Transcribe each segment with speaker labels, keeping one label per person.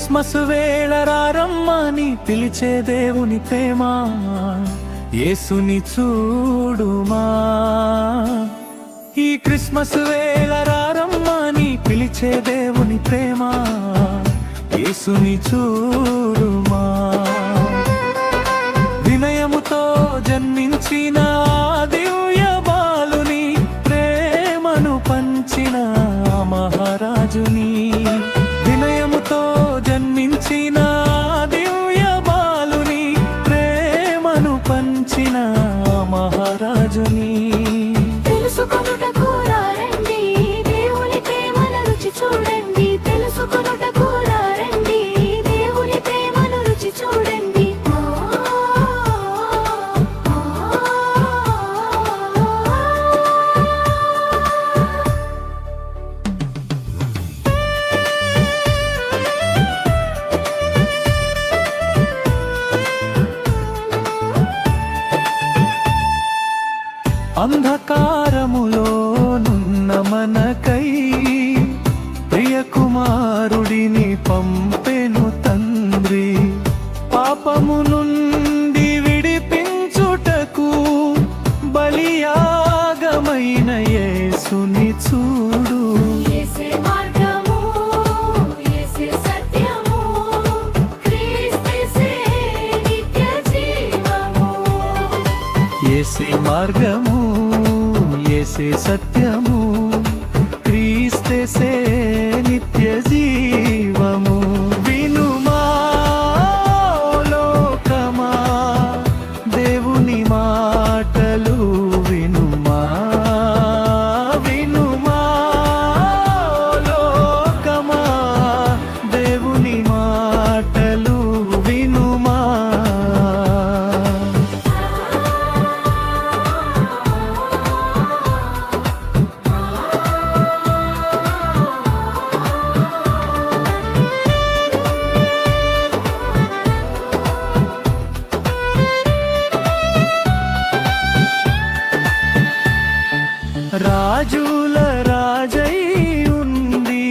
Speaker 1: Christmas వేళ రారమ్మని పిలిచే దేవుని ప్రేమ, యేసుని చూడుమా. ఈ క్రిస్మస్ వేళ రారమ్మని పిలిచే దేవుని ప్రేమ, యేసుని చూడుమా. వినయముతో జన్మించిన దివ్య బాలుని, ప్రేమను పంచిన మహారాజుని. వినయముతో జన్మించిన దివ్య బాలుని, ప్రేమను పంచిన మహారాజుని.
Speaker 2: తెలుసుకొనుటకు రండి, దేవుని ప్రేమను రుచి చూడండి. తెలుసుకొనుటకు రండి, దేవుని ప్రేమను రుచి చూడండి.
Speaker 1: అంధకారములో నున్న మనకై ప్రియకుమారుడిని పంపెను తండ్రి. పాపము నుండి విడిపించుటకు బలియాగమైన యేసుని చూడు.
Speaker 2: యేసే మార్గము, యేసే సత్యము, క్రీస్తుయే నిత్య జీవము.
Speaker 1: యేసే మార్గము, యేసే సత్యము, క్రీస్తుయే నిత్య జీవము. వినుమా లోకమా, దేవుని మాటలు వినుమా. వినుమా లోకమా, దేవుని మాటలు వినుమా. రాజుల రాజై ఉండి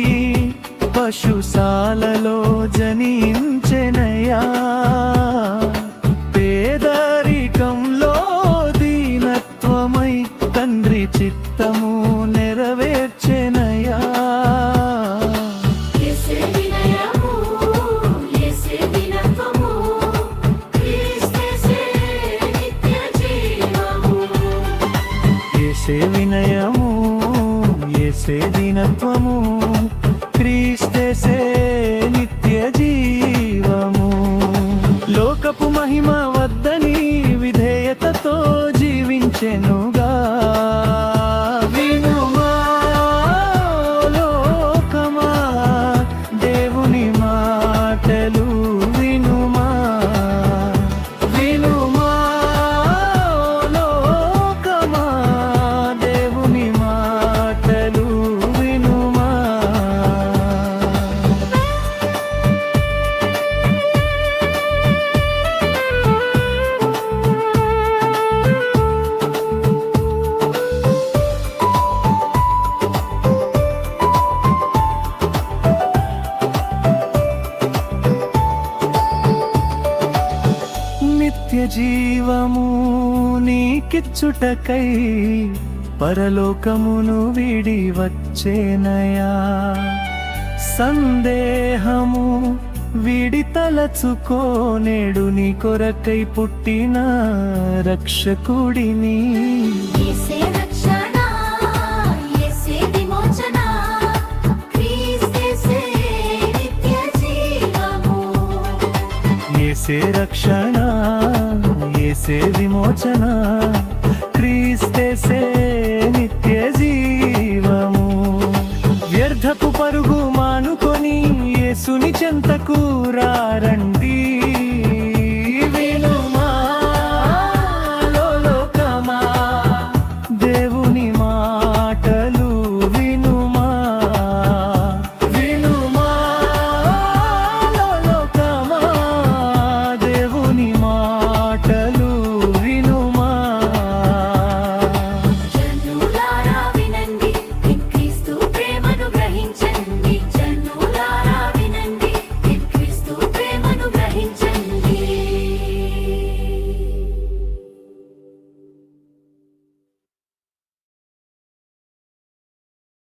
Speaker 1: పశుశాలలో జనించెనయా. పేదరికంలో దీనత్వమై తండ్రి చిత్తము నెరవేర్చెనయా.
Speaker 2: యేసే వినయము, యేసే దీనత్వము, క్రీస్తుయే నిత్య జీవము.
Speaker 1: యేసే వినయము, యేసే దీనత్వము, క్రీస్తుయే నిత్య జీవము. లోకపు మహిమ వద్దని విధేయతతో జీవించెనుగా. వినుమా లోకమా, దేవుని మాటలు వినుమా. వినుమా లోకమా, దేవుని మాటలు వినుమా. నిత్య జీవము నీకిచ్చుటకై పరలోకమును వీడి వచ్చేనయా. సందేహము వీడి తలచుకోనేడు నీ కొరకై పుట్టిన రక్షకుడిని.
Speaker 2: యేసే రక్షణ, యేసే విమోచన, క్రీస్తుయే నిత్య జీవము.
Speaker 1: యేసే రక్షణ, యేసే విమోచన, క్రీస్తుయే నిత్య జీవము. వ్యర్థపు పరుగు మానుకొని యేసుని చెంతకు రా